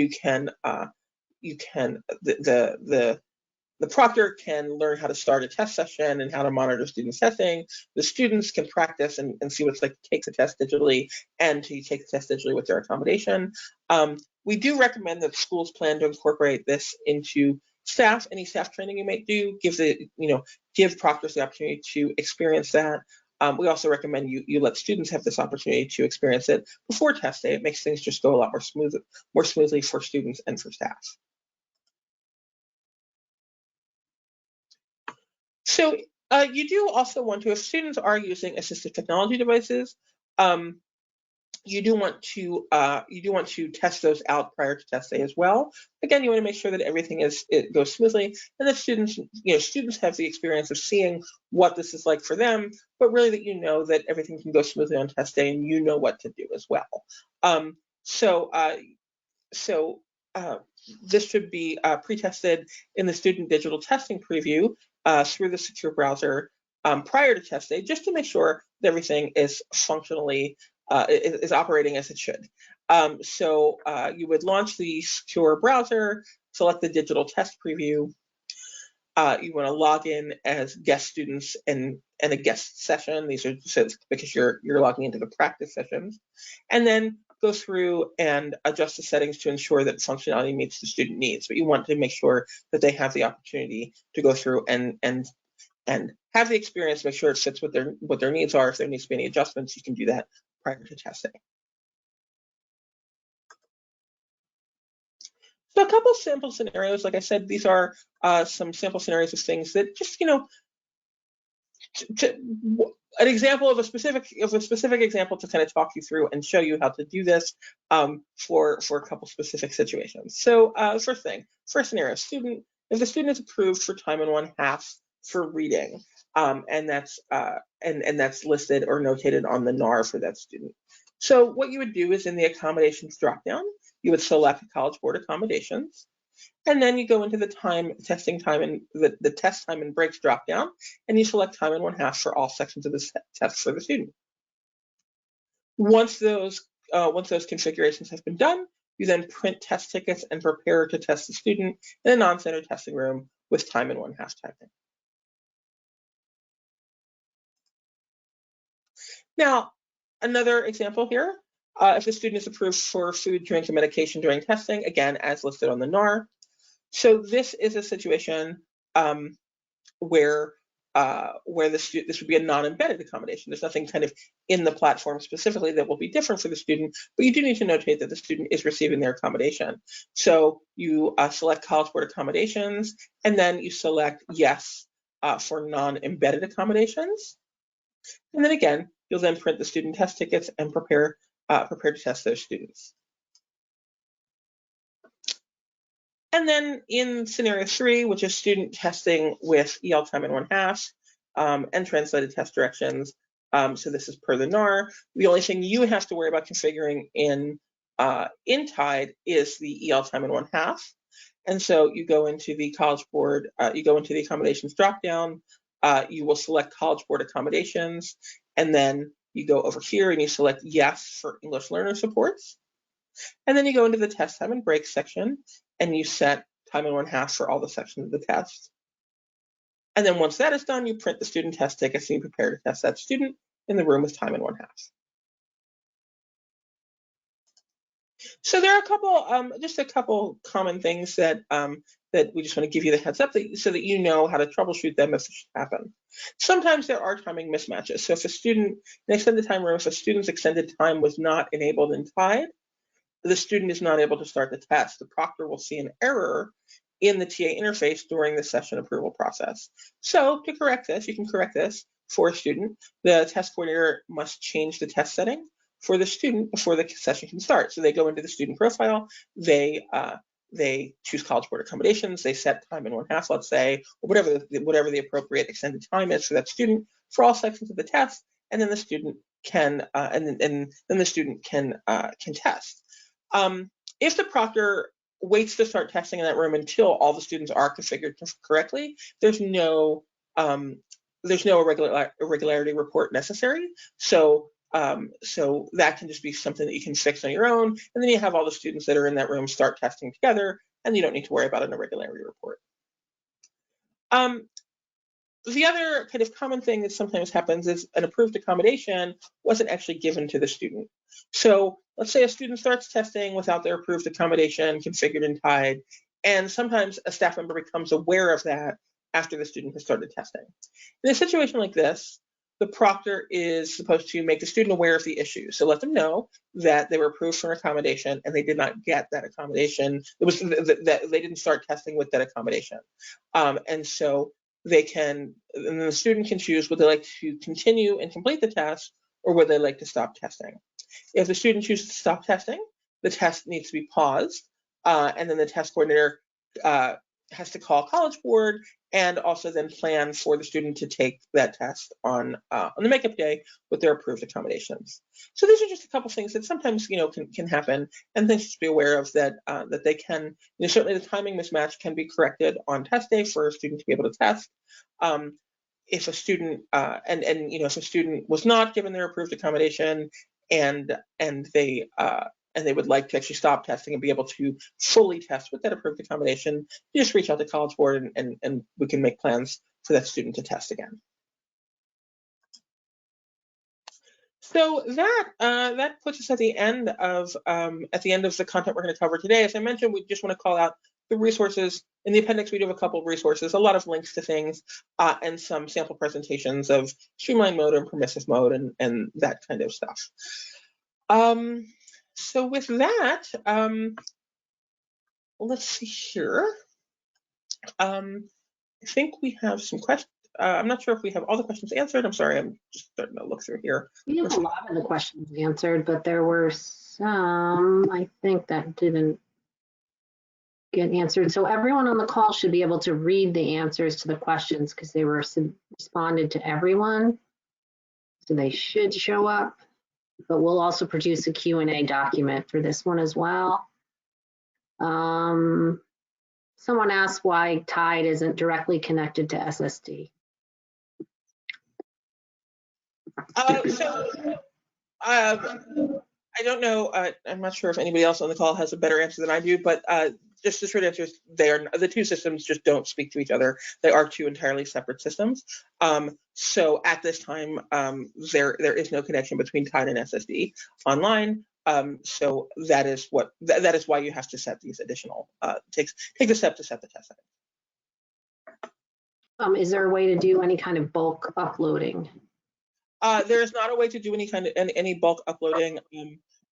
the proctor can learn how to start a test session and how to monitor students testing. The students can practice and see what it's like to take the test digitally and to take the test digitally with their accommodation. We do recommend that schools plan to incorporate this into staff. Any staff training you might do, give proctors the opportunity to experience that. We also recommend you let students have this opportunity to experience it before test day. It makes things just go a lot more smoothly for students and for staff. So you do also want to, if students are using assistive technology devices, you do want to test those out prior to test day as well. Again, you want to make sure that it goes smoothly, and that students have the experience of seeing what this is like for them, but really that you know that everything can go smoothly on test day, and you know what to do as well. This should be pre-tested in the student digital testing preview through the secure browser prior to test day, just to make sure that everything is functionally is operating as it should. You would launch the secure browser, select the digital test preview. You want to log in as guest students and a guest session. These are because you're logging into the practice sessions, and then go through and adjust the settings to ensure that functionality meets the student needs. But you want to make sure that they have the opportunity to go through and have the experience, make sure it fits what their needs are. If there needs to be any adjustments, you can do that prior to testing. So a couple sample scenarios, like I said, these are some sample scenarios of things that just, an example of a specific example to kind of talk you through and show you how to do this for a couple specific situations. So first scenario, if the student is approved for time and 1/2 for reading, and that's listed or notated on the NAR for that student. So what you would do is in the accommodations dropdown, you would select College Board accommodations, and then you go into the testing time and the test time and breaks dropdown, and you select time and 1/2 for all sections of the test for the student. Once those configurations have been done, you then print test tickets and prepare to test the student in a non-center testing room with time and 1/2 typing. Now, another example here, if the student is approved for food, drink, and medication during testing, again, as listed on the NAR. So this is a situation where this would be a non-embedded accommodation. There's nothing kind of in the platform specifically that will be different for the student, but you do need to notate that the student is receiving their accommodation. So you select College Board accommodations, and then you select yes for non-embedded accommodations. And then again, you'll then print the student test tickets and prepare to test those students. And then in scenario 3, which is student testing with EL time and 1/2 and translated test directions. So this is per the NAR. The only thing you have to worry about configuring in TIDE is the EL time and 1/2. And so you go into the College Board, you go into the accommodations dropdown, you will select College Board accommodations, and then you go over here and you select yes for English learner supports. And then you go into the test time and break section, and you set time and 1/2 for all the sections of the test. And then once that is done, you print the student test tickets and you prepare to test that student in the room with time and 1/2. So there are just a couple common things that we just want to give you the heads up so that you know how to troubleshoot them if this happen. Sometimes there are timing mismatches. So if a student, in extended time room, if a student's extended time was not enabled in TIDE, the student is not able to start the test. The proctor will see an error in the TA interface during the session approval process. So to correct this, you can correct this for a student. The test coordinator must change the test setting for the student before the session can start. So they go into the student profile, they choose College Board accommodations, they set time and 1/2, let's say, or whatever the appropriate extended time is for that student for all sections of the test, and then the student can test. If the proctor waits to start testing in that room until all the students are configured correctly, there's no irregularity report necessary. So that can just be something that you can fix on your own, and then you have all the students that are in that room start testing together, and you don't need to worry about an irregularity report. The other kind of common thing that sometimes happens is an approved accommodation wasn't actually given to the student. So let's say a student starts testing without their approved accommodation configured in TIDE, and sometimes a staff member becomes aware of that after the student has started testing. In a situation like this, the proctor is supposed to make the student aware of the issue. So let them know that they were approved for an accommodation and they did not get that accommodation. It was that they didn't start testing with that accommodation. And so and the student can choose would they like to continue and complete the test, or would they like to stop testing. If the student chooses to stop testing, the test needs to be paused, and then the test coordinator has to call College Board and also then plan for the student to take that test on the makeup day with their approved accommodations. So these are just a couple things that sometimes can happen, and things to be aware of that that they can certainly the timing mismatch can be corrected on test day for a student to be able to test. If a student if a student was not given their approved accommodation and they would like to actually stop testing and be able to fully test with that approved accommodation, you just reach out to College Board and we can make plans for that student to test again. So that puts us at the end of the content we're going to cover today. As I mentioned, we just want to call out the resources. In the appendix, we do have a couple of resources, a lot of links to things, and some sample presentations of streamlined mode and permissive mode and that kind of stuff. So with that, let's see here. I think we have some questions. I'm not sure if we have all the questions answered. I'm sorry, I'm just starting to look through here. We have a lot of the questions answered, but there were some, I think, that didn't get answered. So everyone on the call should be able to read the answers to the questions because they were responded to everyone. So they should show up, but we'll also produce a Q&A document for this one as well. Someone asked why TIDE isn't directly connected to SSD. I don't know. I'm not sure if anybody else on the call has a better answer than I do, but just the short answer is the two systems just don't speak to each other. They are two entirely separate systems. So at this time, there is no connection between TIDE and SSD online. So that is why you have to set these additional take the step to set the test settings. Is there a way to do any kind of bulk uploading? There is not a way to do any bulk uploading.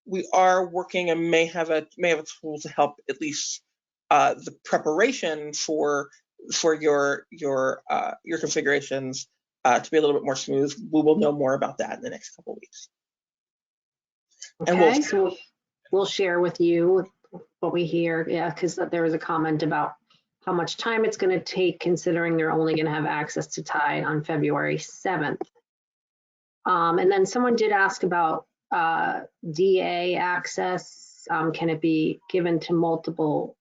We are working and may have a tool to help at least the preparation for your configurations to be a little bit more smooth. We will know more about that in the next couple of weeks. Okay, so we'll share with you what we hear. Yeah, because there was a comment about how much time it's going to take, considering they're only going to have access to TIDE on February 7th. And then someone did ask about DA access. Can it be given to multiple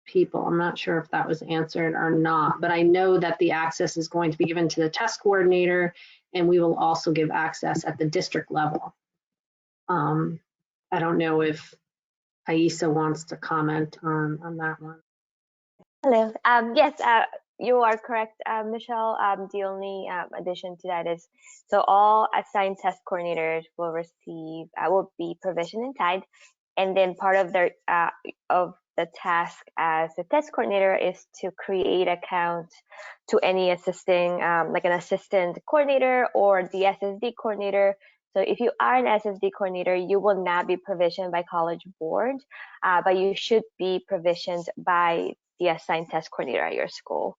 people? I'm not sure if that was answered or not, but I know that the access is going to be given to the test coordinator, and we will also give access at the district level. I don't know if Aisa wants to comment on that one. Hello. Yes, you are correct, Michelle. The only addition to that is, so all assigned test coordinators will be provisioned in TIDE, and then part of their of the task as a test coordinator is to create account to any assisting, like an assistant coordinator or the SSD coordinator. So if you are an SSD coordinator, you will not be provisioned by College Board, but you should be provisioned by the assigned test coordinator at your school.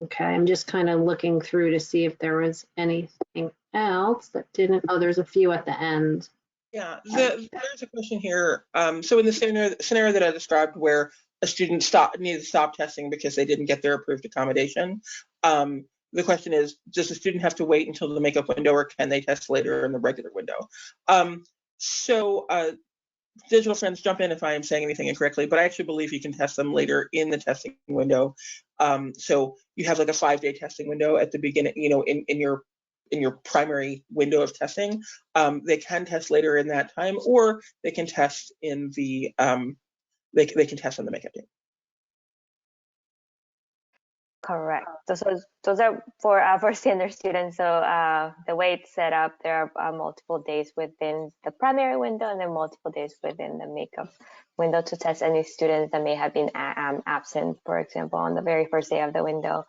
Okay, I'm just kind of looking through to see if there was anything else that didn't. Oh, there's a few at the end. Yeah, there's a question here. So in the scenario that I described, where a student needed to stop testing because they didn't get their approved accommodation, the question is, does the student have to wait until the makeup window, or can they test later in the regular window? Digital friends, jump in if I am saying anything incorrectly, but I actually believe you can test them later in the testing window. So you have like a 5-day testing window at the beginning, in your primary window of testing. They can test later in that time, or they can test in the they can test on the makeup day. Correct. Those are for senior students. So the way it's set up, there are multiple days within the primary window and then multiple days within the makeup window to test any students that may have been absent, for example, on the very first day of the window.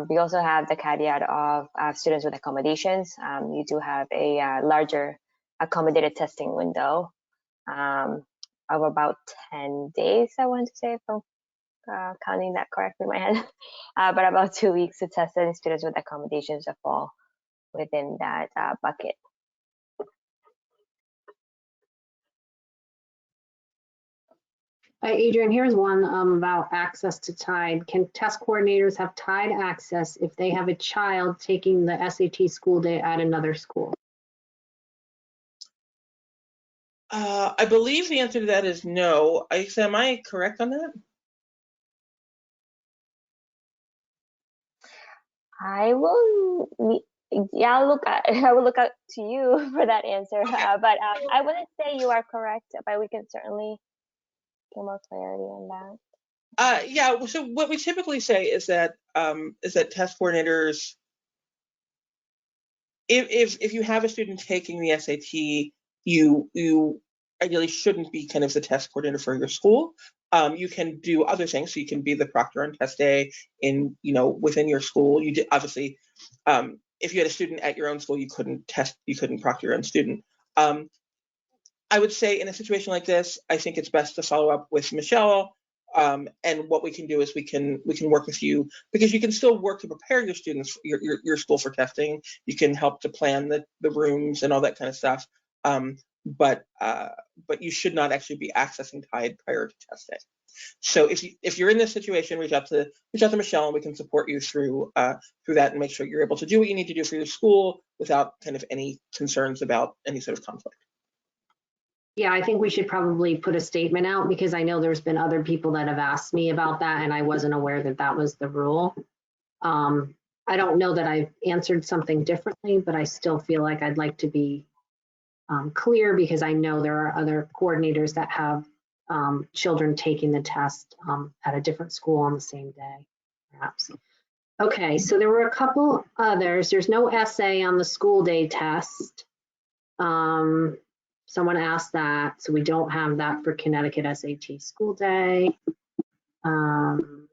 We also have the caveat of students with accommodations. You do have a larger accommodated testing window of about 10 days, I want to say, from counting that correctly in my head, but about 2 weeks to test any students with accommodations that fall within that bucket. Adrian, here's one about access to TIDE. Can test coordinators have TIDE access if they have a child taking the SAT school day at another school? I believe the answer to that is no. Am I correct on that? I will look up to you for that answer. But I wouldn't say you are correct, but we can certainly get more clarity on that. Yeah. So what we typically say is that test coordinators, if you have a student taking the SAT, you ideally shouldn't be kind of the test coordinator for your school. You can do other things. So you can be the proctor on test day within your school. You did, obviously, if you had a student at your own school, you couldn't proctor your own student. I would say in a situation like this, I think it's best to follow up with Michelle. And what we can do is we can work with you, because you can still work to prepare your students, your school for testing. You can help to plan the rooms and all that kind of stuff. But you should not actually be accessing TIDE prior to testing. So if you're in this situation, reach out to Michelle, and we can support you through that and make sure you're able to do what you need to do for your school without kind of any concerns about any sort of conflict. Yeah, I think we should probably put a statement out, because I know there's been other people that have asked me about that, and I wasn't aware that that was the rule. I don't know that I've answered something differently, but I still feel like I'd like to be clear, because I know there are other coordinators that have children taking the test at a different school on the same day, perhaps. Okay, so there were a couple others. There's no essay on the school day test. Someone asked that, so we don't have that for Connecticut SAT school day. Do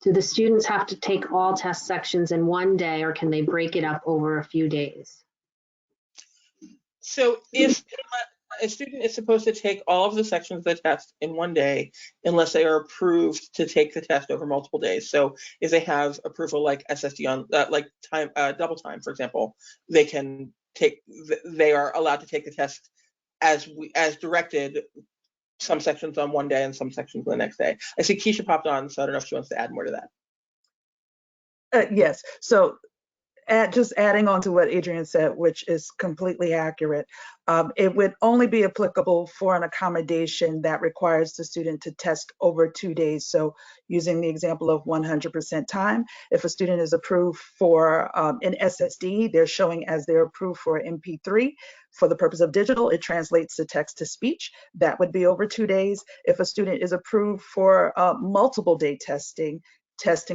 the students have to take all test sections in one day, or can they break it up over a few days? So if a student is supposed to take all of the sections of the test in one day, unless they are approved to take the test over multiple days. So if they have approval like SSD on like time double time, for example, they are allowed to take the test as directed, some sections on one day and some sections the next day. I see Keisha popped on, so I don't know if she wants to add more to that. Yes. So just adding on to what Adrian said, which is completely accurate, it would only be applicable for an accommodation that requires the student to test over 2 days. So using the example of 100% time, if a student is approved for an SSD, they're showing as they're approved for MP3. For the purpose of digital, it translates to text to speech. That would be over 2 days. If a student is approved for multiple day testing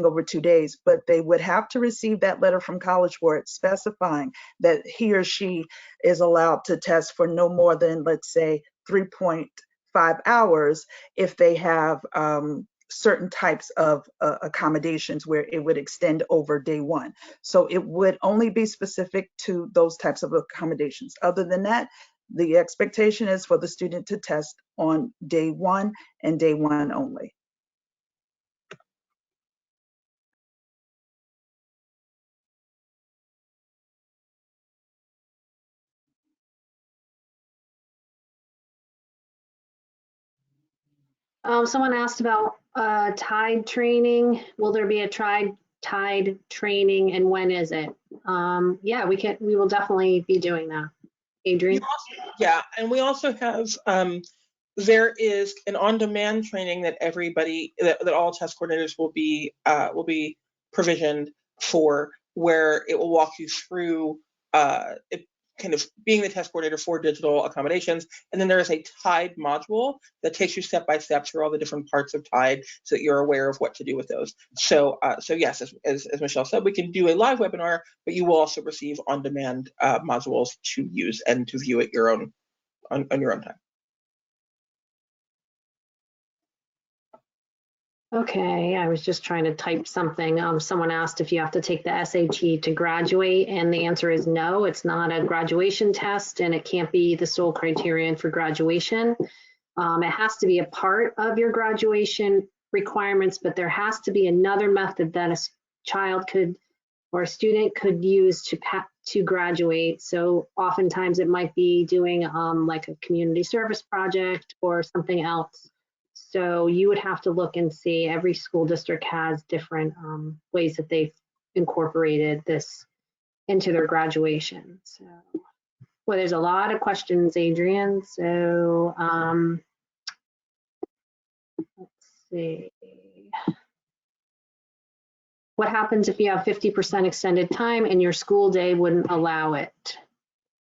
over 2 days, but they would have to receive that letter from College Board specifying that he or she is allowed to test for no more than, let's say, 3.5 hours if they have certain types of accommodations where it would extend over day one. So it would only be specific to those types of accommodations. Other than that, the expectation is for the student to test on day one and day one only. Someone asked about TIDE training. Will there be a TIDE training, and when is it? Yeah, we will definitely be doing that. Adrian? Yeah, and we also have there is an on-demand training that that all test coordinators will be provisioned for, where it will walk you through kind of being the test coordinator for digital accommodations. And then there is a TIDE module that takes you step by step through all the different parts of TIDE so that you're aware of what to do with those. So, so yes, as Michelle said, we can do a live webinar, but you will also receive on-demand modules to use and to view at your own, on your own time. Okay, I was just trying to type something. Someone asked if you have to take the SAT to graduate, and the answer is no, it's not a graduation test, and it can't be the sole criterion for graduation. It has to be a part of your graduation requirements, but there has to be another method that a child could or a student could use to graduate. So oftentimes it might be doing like a community service project or something else. So you would have to look and see, every school district has different ways that they've incorporated this into their graduation. So, well, there's a lot of questions, Adrian. So let's see. What happens if you have 50% extended time and your school day wouldn't allow it?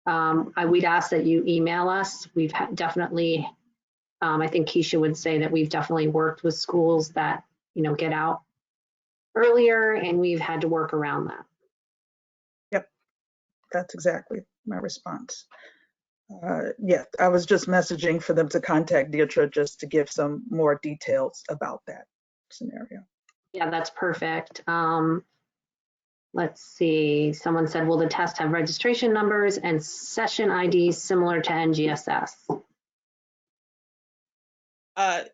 We'd ask that you email us. We've definitely, I think Keisha would say that we've definitely worked with schools that, you know, get out earlier, and we've had to work around that. Yep, that's exactly my response. Yeah, I was just messaging for them to contact Deirdre just to give some more details about that scenario. Yeah, that's perfect. Let's see, someone said, will the test have registration numbers and session IDs similar to NGSS? I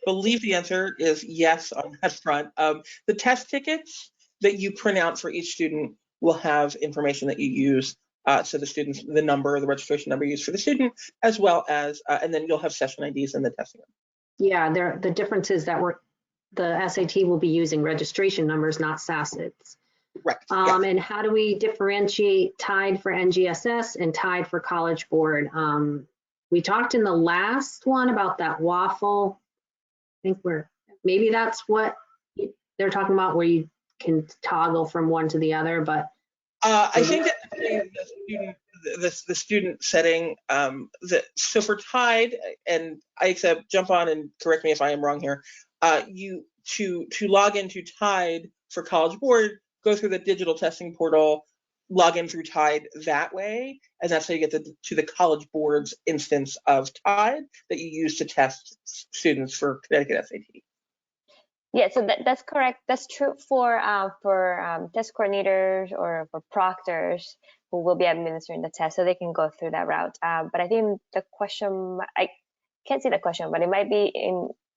believe the answer is yes on that front. The test tickets that you print out for each student will have information that you use. So the students, the number, the registration number used for the student, as well as, and then you'll have session IDs in the testing room. Yeah, the difference is that the SAT will be using registration numbers, not SACITs. Correct. Yes. And how do we differentiate TIDE for NGSS and TIDE for College Board? We talked in the last one about that waffle. I think maybe that's what they're talking about, where you can toggle from one to the other, but. I think that the student setting, so for TIDE, and I accept, jump on and correct me if I am wrong here, you to log into TIDE for College Board, go through the digital testing portal, log in through TIDE that way, and that's how you get to the College Board's instance of TIDE that you use to test students for Connecticut SAT. Yeah, so that's correct. That's true for test coordinators or for proctors who will be administering the test, so they can go through that route. But I think the question, I can't see the question, but it might be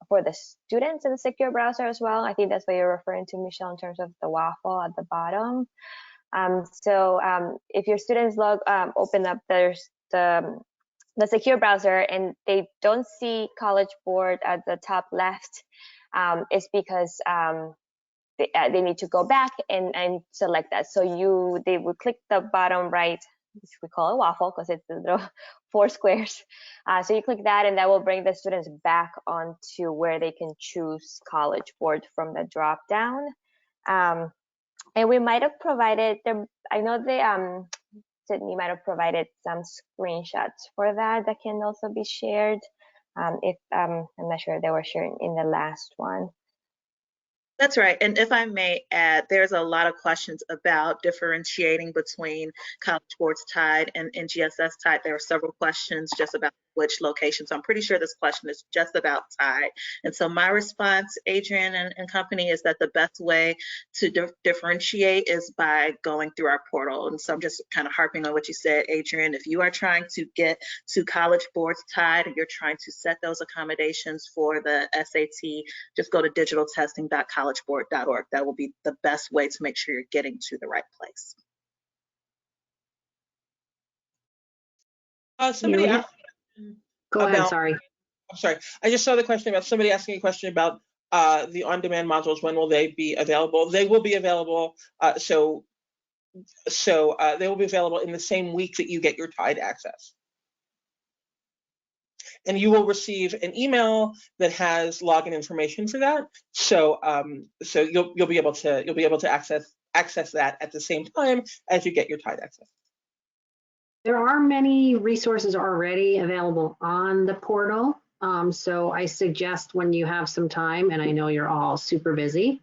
for the students in the secure browser as well. I think that's what you're referring to, Michelle, in terms of the waffle at the bottom. If your students open up there's the secure browser and they don't see College Board at the top left, it's because they need to go back and select that. So they would click the bottom right, which we call a waffle because it's the little 4 squares. So you click that, and that will bring the students back onto where they can choose College Board from the drop down. And we might have provided them, I know Sydney might have provided some screenshots for that can also be shared. I'm not sure they were shared in the last one. That's right. And if I may add, there's a lot of questions about differentiating between College Board's TIDE and NGSS TIDE. There are several questions just about which location. So I'm pretty sure this question is just about TIDE. And so my response, Adrian and company, is that the best way to differentiate is by going through our portal. And so I'm just kind of harping on what you said, Adrian. If you are trying to get to College Board's TIDE and you're trying to set those accommodations for the SAT, just go to digitaltesting.collegeboard.org. That will be the best way to make sure you're getting to the right place. Somebody asked. Go ahead, sorry. I'm sorry. I just saw the question about somebody asking a question about the on-demand modules. When will they be available? They will be available. So they will be available in the same week that you get your TIDE access. And you will receive an email that has login information for that. So you'll be able to access that at the same time as you get your TIDE access. There are many resources already available on the portal. So I suggest when you have some time, and I know you're all super busy,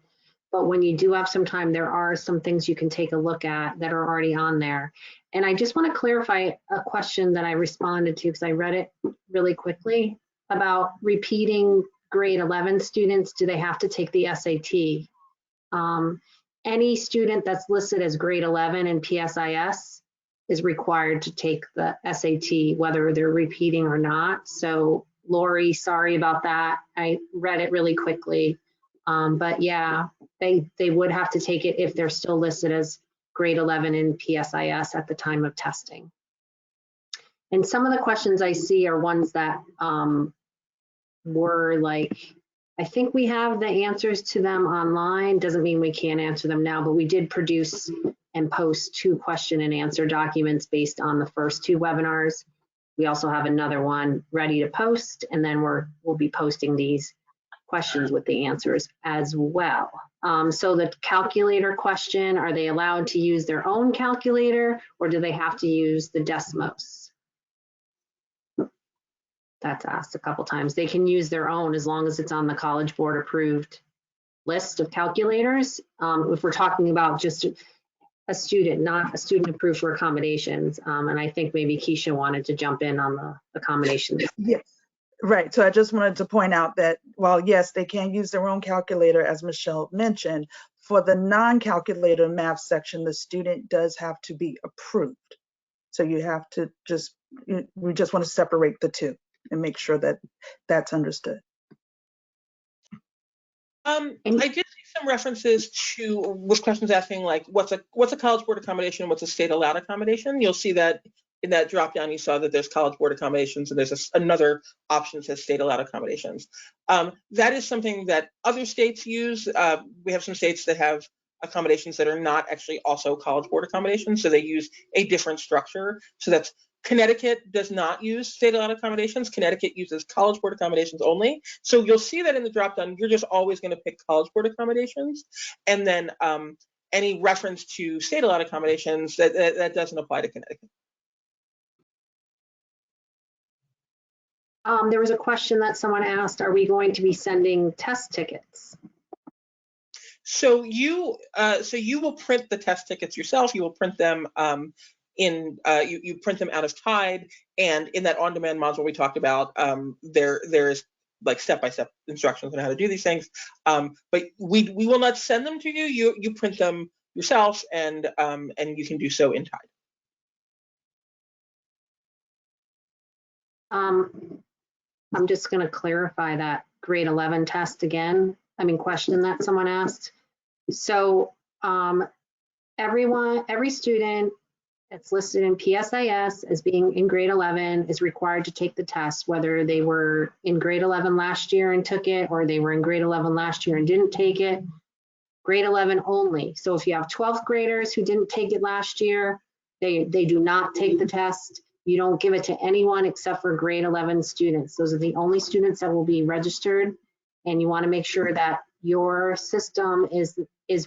but when you do have some time, there are some things you can take a look at that are already on there. And I just want to clarify a question that I responded to because I read it really quickly about repeating grade 11 students. Do they have to take the SAT? Any student that's listed as grade 11 in PSIS is required to take the SAT, whether they're repeating or not. So Lori, sorry about that. I read it really quickly. But yeah, they would have to take it if they're still listed as grade 11 in PSIS at the time of testing. And some of the questions I see are ones that were like, I think we have the answers to them online. Doesn't mean we can't answer them now, but we did produce and post 2 question and answer documents based on the first 2 webinars. We also have another one ready to post, and then we'll be posting these questions with the answers as well. So the calculator question, are they allowed to use their own calculator or do they have to use the Desmos? That's asked a couple times. They can use their own as long as it's on the College Board approved list of calculators. If we're talking about just a student, not a student approved for accommodations. And I think maybe Keisha wanted to jump in on the accommodations. Yes, right. So I just wanted to point out that while yes, they can use their own calculator, as Michelle mentioned, for the non-calculator math section, the student does have to be approved. So you have to we just want to separate the 2 and make sure that that's understood. I did see some references to with questions asking like what's a College Board accommodation, what's a state allowed accommodation. You'll see that in that drop down you saw that there's College Board accommodations and there's another option that says state allowed accommodations. That is something that other states use. We have some states that have accommodations that are not actually also College Board accommodations, so they use a different structure. So that's Connecticut does not use state allowed accommodations. Connecticut uses College Board accommodations only. So you'll see that in the drop down, you're just always going to pick College Board accommodations. And then any reference to state allowed accommodations, that doesn't apply to Connecticut. There was a question that someone asked, are we going to be sending test tickets? So you will print the test tickets yourself. You will print them you print them out of Tide, and in that on-demand module we talked about, there's like step-by-step instructions on how to do these things. But we will not send them to you. You print them yourself, and you can do so in Tide. I'm just going to clarify that grade 11 test again. Question that someone asked. So every student that's listed in PSIS as being in grade 11 is required to take the test, whether they were in grade 11 last year and took it, or they were in grade 11 last year and didn't take it. Grade 11 only. So if you have 12th graders who didn't take it last year, they do not take the test. You don't give it to anyone except for grade 11 students. Those are the only students that will be registered, and you want to make sure that your system is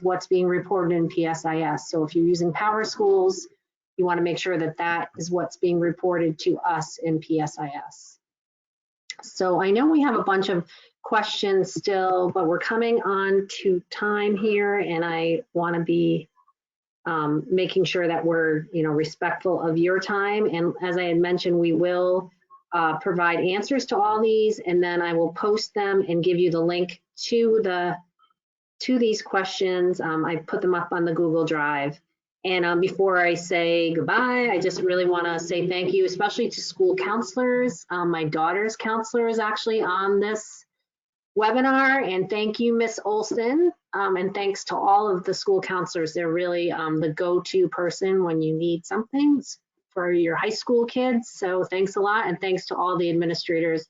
what's being reported in PSIS. So if you're using PowerSchools, you want to make sure that that is what's being reported to us in PSIS. So I know we have a bunch of questions still, but we're coming on to time here, and I want to be making sure that we're respectful of your time. And as I had mentioned, we will provide answers to all these, and then I will post them and give you the link to these questions. I put them up on the Google Drive. And before I say goodbye, I just really want to say thank you, especially to school counselors. My daughter's counselor is actually on this webinar, and thank you, Miss Olson. And thanks to all of the school counselors. They're really the go-to person when you need something for your high school kids. So thanks a lot, and thanks to all the administrators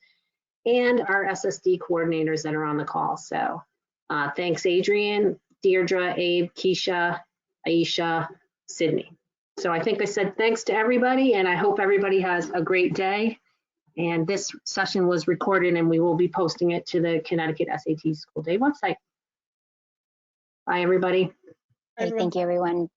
and our SSD coordinators that are on the call. So thanks, Adrian, Deirdre, Abe, Keisha, Aisha, Sydney. So I think I said thanks to everybody, and I hope everybody has a great day. And this session was recorded, and we will be posting it to the Connecticut SAT School Day website. Bye, everybody. Thank you, everyone.